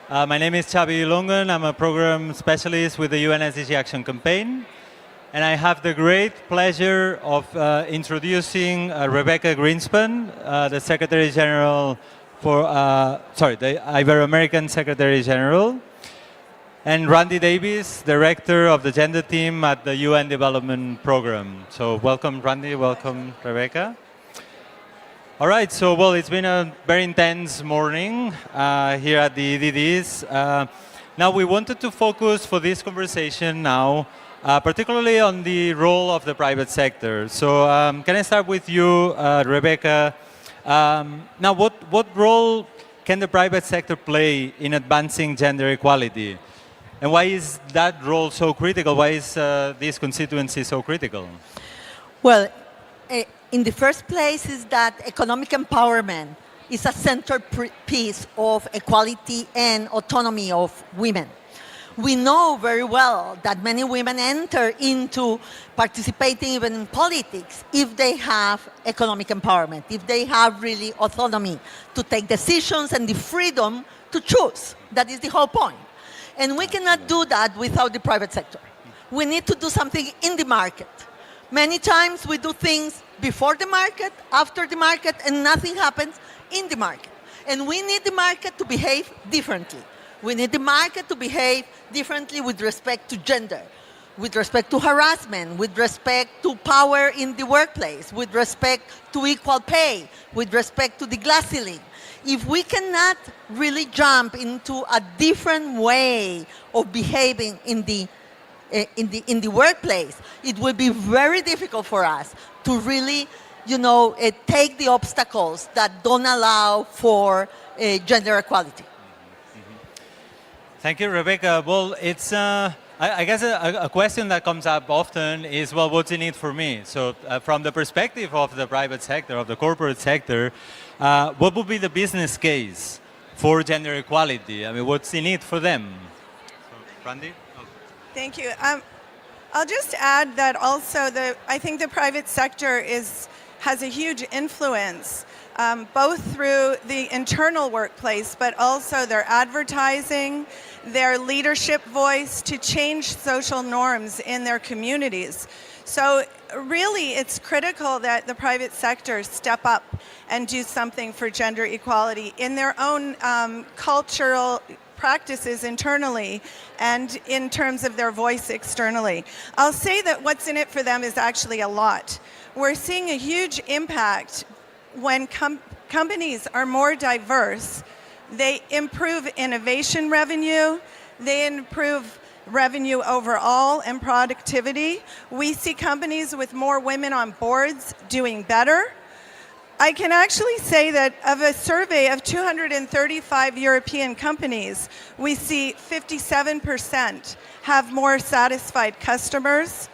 My name is Xavi Longan. I'm a program specialist with the UN SDG Action Campaign. And I have the great pleasure of introducing Rebeca Grynspan, the Secretary General for, the Ibero-American Secretary General, and Randi Davis, Director of the Gender Team at the UN Development Program. So welcome, Randi. Welcome, Rebeca. All right, so well, it's been a very intense morning here at the EDDs. Now we wanted to focus for this conversation now, particularly on the role of the private sector. So can I start with you, Rebeca? Now, what role can the private sector play in advancing gender equality? And why is that role so critical? Why is this constituency so critical? Well, in the first place is that economic empowerment is a centerpiece of equality and autonomy of women. We know very well that many women enter into participating even in politics if they have economic empowerment, if they have really autonomy to take decisions and the freedom to choose. That is the whole point. And we cannot do that without the private sector. We need to do something in the market. Many times we do things before the market, after the market, and nothing happens in the market. And we need the market to behave differently. We need the market to behave differently with respect to gender, with respect to harassment, with respect to power in the workplace, with respect to equal pay, with respect to the glass ceiling. If we cannot really jump into a different way of behaving in the workplace, it will be very difficult for us to really, take the obstacles that don't allow for gender equality. Thank you, Rebeca. Well, it's, I guess a question that comes up often is, well, what's in it for me? So from the perspective of the private sector, of the corporate sector, what would be the business case for gender equality? I mean, what's in it for them? So, Randi? Oh. Thank you. I'll just add that also I think the private sector has a huge influence, both through the internal workplace, but also their advertising, their leadership voice to change social norms in their communities. So really, it's critical that the private sector step up and do something for gender equality in their own cultural practices internally and in terms of their voice externally. I'll say that what's in it for them is actually a lot. We're seeing a huge impact when companies are more diverse. They improve innovation revenue, they improve revenue overall and productivity. We see companies with more women on boards doing better. I can actually say that of a survey of 235 European companies, we see 57% have more satisfied customers,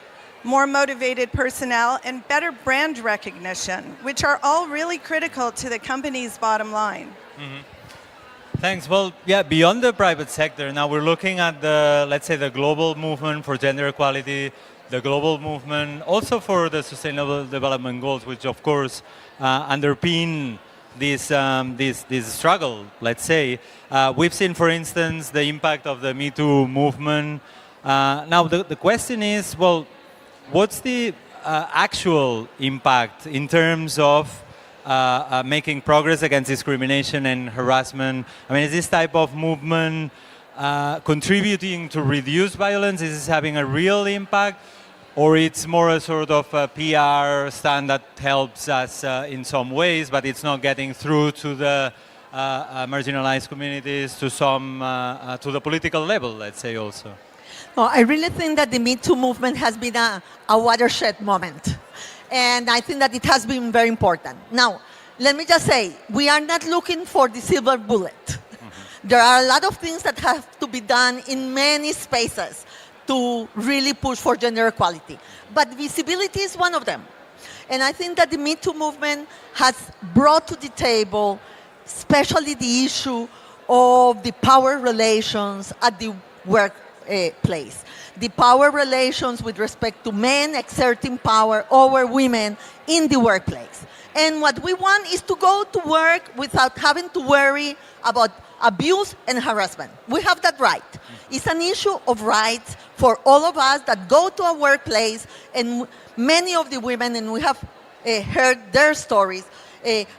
more motivated personnel, and better brand recognition, which are all really critical to the company's bottom line. Mm-hmm. Thanks. Well, yeah, beyond the private sector, now we're looking at let's say, the global movement for gender equality, the global movement also for the Sustainable Development Goals, which of course underpin this struggle, let's say. We've seen, for instance, the impact of the Me Too movement. Now, the question is, well, what's the actual impact in terms of making progress against discrimination and harassment? I mean, is this type of movement contributing to reduce violence? Is this having a real impact? Or it's more a sort of a PR stand that helps us in some ways, but it's not getting through to the marginalized communities, to the political level, let's say also? No, I really think that the Me Too movement has been a watershed moment. And I think that it has been very important. Now, let me just say, we are not looking for the silver bullet. Mm-hmm. There are a lot of things that have to be done in many spaces to really push for gender equality. But visibility is one of them. And I think that the Me Too movement has brought to the table, especially the issue of the power relations at the workplace. The power relations with respect to men exerting power over women in the workplace. And what we want is to go to work without having to worry about abuse and harassment. We have that right. It's an issue of rights for all of us that go to a workplace, and many of the women, and we have heard their stories,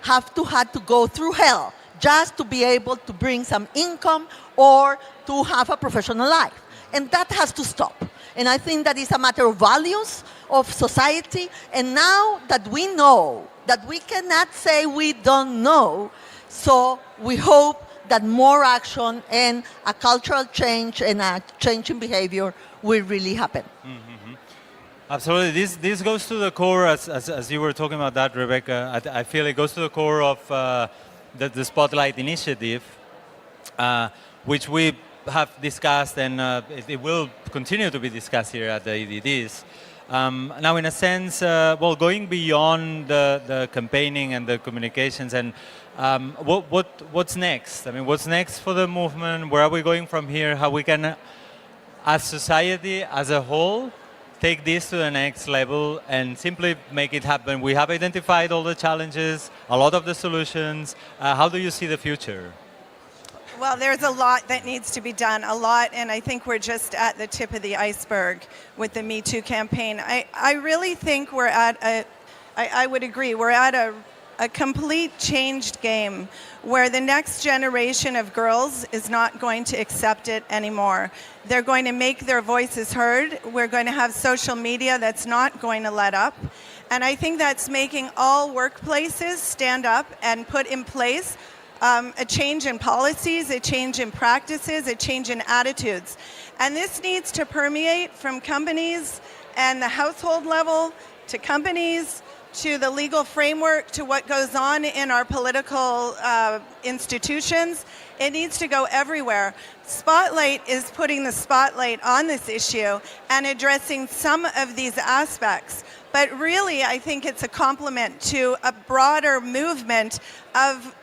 have to go through hell just to be able to bring some income or to have a professional life. And that has to stop. And I think that is a matter of values, of society. And now that we know that we cannot say we don't know, so we hope that more action and a cultural change and a change in behavior will really happen. Mm-hmm. Absolutely. This goes to the core, as you were talking about that, Rebecca. I feel it goes to the core of the Spotlight initiative, which we have discussed, and it will continue to be discussed here at the EDDs. Now, in a sense, going beyond the campaigning and the communications, and what's next? I mean, what's next for the movement? Where are we going from here? How we can, as society as a whole, take this to the next level and simply make it happen? We have identified all the challenges, a lot of the solutions. How do you see the future? Well, there's a lot that needs to be done, a lot, and I think we're just at the tip of the iceberg with the Me Too campaign. I really think we're at I would agree, we're at a complete changed game where the next generation of girls is not going to accept it anymore. They're going to make their voices heard. We're going to have social media that's not going to let up. And I think that's making all workplaces stand up and put in place a change in policies, a change in practices, a change in attitudes. And this needs to permeate from companies and the household level to companies, to the legal framework, to what goes on in our political institutions. It needs to go everywhere. Spotlight is putting the spotlight on this issue and addressing some of these aspects. But really, I think it's a complement to a broader movement of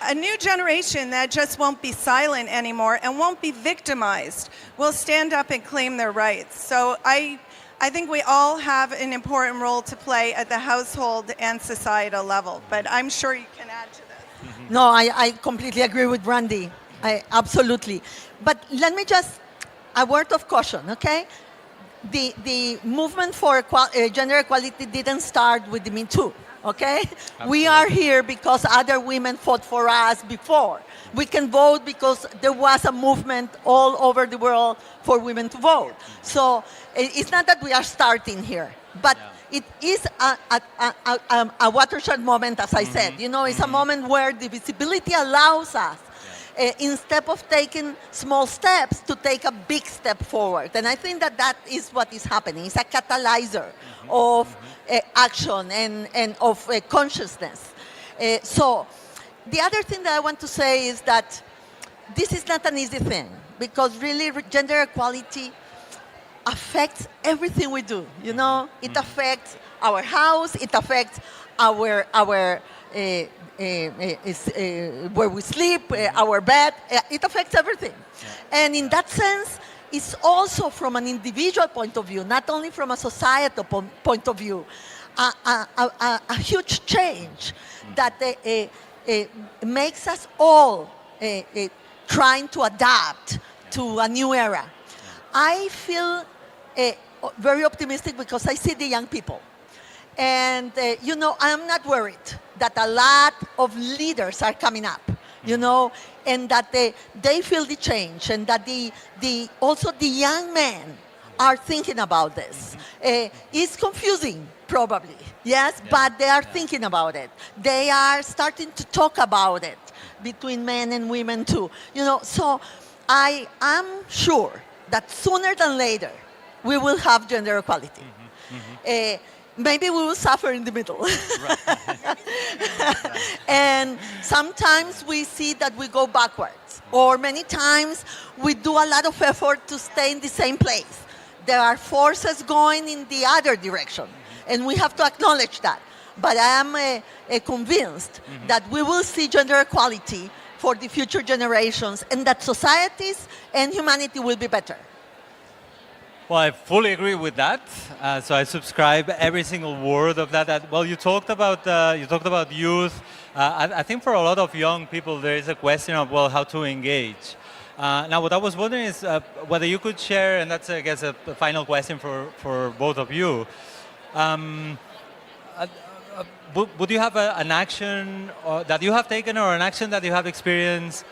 a new generation that just won't be silent anymore and won't be victimized, will stand up and claim their rights. So I think we all have an important role to play at the household and societal level, but I'm sure you can add to this. Mm-hmm. No, I completely agree with Randi. Absolutely. But let me just, a word of caution, okay? The movement for gender equality didn't start with the Me Too. Okay? Absolutely. We are here because other women fought for us before. We can vote because there was a movement all over the world for women to vote. So it's not that we are starting here, but it is a watershed moment, as I said. You know, it's a moment where the visibility allows us, instead of taking small steps, to take a big step forward. And I think that is what is happening. It's a catalyzer of action and of consciousness. So the other thing that I want to say is that this is not an easy thing, because really gender equality affects everything we do. You know, it affects our house, it affects our where we sleep, our bed, it affects everything. And in that sense, it's also from an individual point of view, not only from a societal point of view, a huge change that makes us all trying to adapt to a new era. I feel very optimistic because I see the young people. And, you know, I'm not worried that a lot of leaders are coming up, you know, and that they feel the change, and that also the young men are thinking about this. It's confusing, probably, yes, but they are thinking about it. They are starting to talk about it between men and women too, you know. So I am sure that sooner than later we will have gender equality. Maybe we will suffer in the middle. And sometimes we see that we go backwards, or many times we do a lot of effort to stay in the same place. There are forces going in the other direction, and we have to acknowledge that. But I am convinced that we will see gender equality for the future generations, and that societies and humanity will be better. Well, I fully agree with that. So I subscribe every single word of that. Well, you talked about youth. I think for a lot of young people, there is a question of, well, how to engage. Now, what I was wondering is whether you could share, and that's, I guess, a final question for both of you. Would you have an action that you have taken or an action that you have experienced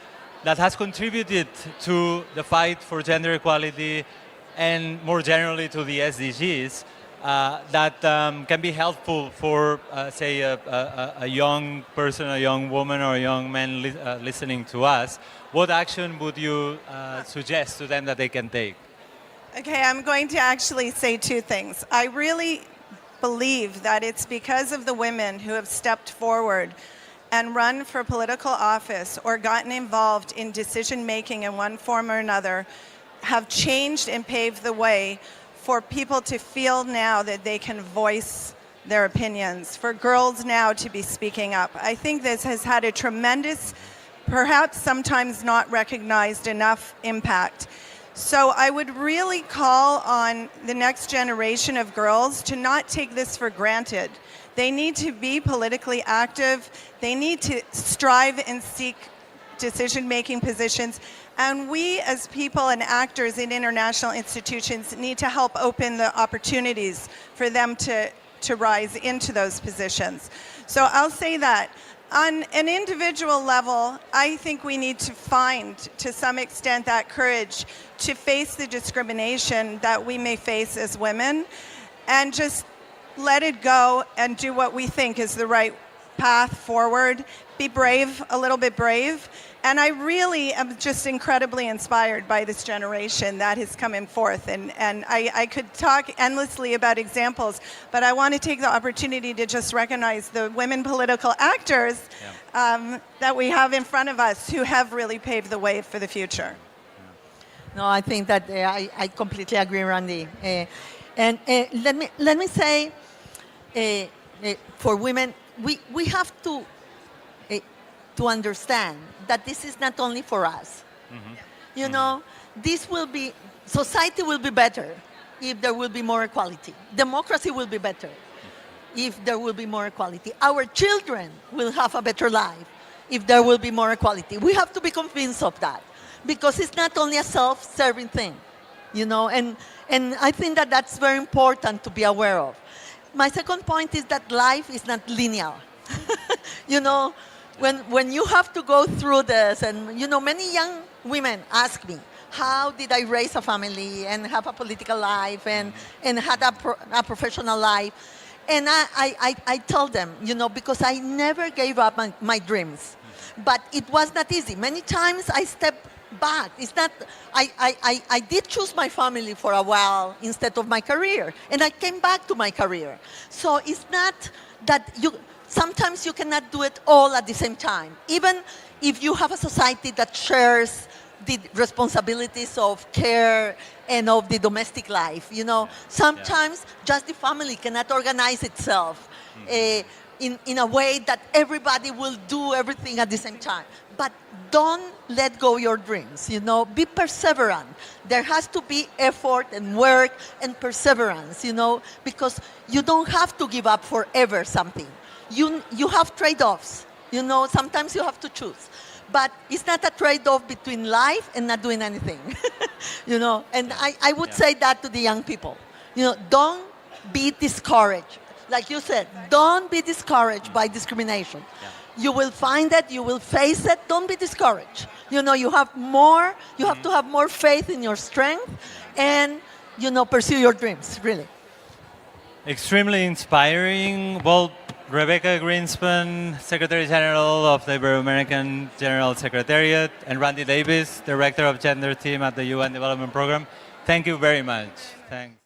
that has contributed to the fight for gender equality and more generally to the SDGs that can be helpful for, say, a young person, a young woman, or a young man listening to us? What action would you suggest to them that they can take? Okay, I'm going to actually say two things. I really believe that it's because of the women who have stepped forward and run for political office or gotten involved in decision making in one form or another have changed and paved the way for people to feel now that they can voice their opinions, for girls now to be speaking up. I think this has had a tremendous, perhaps sometimes not recognized enough impact. So I would really call on the next generation of girls to not take this for granted. They need to be politically active. They need to strive and seek decision-making positions. And we as people and actors in international institutions need to help open the opportunities for them to rise into those positions. So I'll say that. On an individual level, I think we need to find, to some extent, that courage to face the discrimination that we may face as women and just let it go and do what we think is the right path forward. Be brave, a little bit brave. And I really am just incredibly inspired by this generation that is coming forth. And I could talk endlessly about examples, but I want to take the opportunity to just recognize the women political actors that we have in front of us who have really paved the way for the future. No, I think that I completely agree, Randi. And let me say, for women, we have to understand that this is not only for us. Mm-hmm. You know, society will be better if there will be more equality. Democracy will be better if there will be more equality. Our children will have a better life if there will be more equality. We have to be convinced of that because it's not only a self-serving thing, you know, and I think that that's very important to be aware of. My second point is that life is not linear. You know, when you have to go through this, and you know, many young women ask me, how did I raise a family and have a political life and had a professional life? And I tell them, you know, because I never gave up my dreams, but it was not easy. Many times I stepped back. It's not, I did choose my family for a while instead of my career, and I came back to my career. So it's not that sometimes you cannot do it all at the same time. Even if you have a society that shares the responsibilities of care and of the domestic life, you know, sometimes just the family cannot organize itself in a way that everybody will do everything at the same time. But don't let go your dreams, you know, be perseverant. There has to be effort and work and perseverance, you know, because you don't have to give up forever something. You have trade-offs, you know, sometimes you have to choose. But it's not a trade-off between life and not doing anything, you know. And I would say that to the young people. You know, don't be discouraged. Like you said, don't be discouraged by discrimination. Yeah. You will find it, you will face it, don't be discouraged. You know, you have to have more faith in your strength and, you know, pursue your dreams, really. Extremely inspiring. Well, Rebeca Grynspan, Secretary General of the Ibero-American General Secretariat, and Randi Davis, Director of Gender Team at the UN Development Program. Thank you very much. Thanks.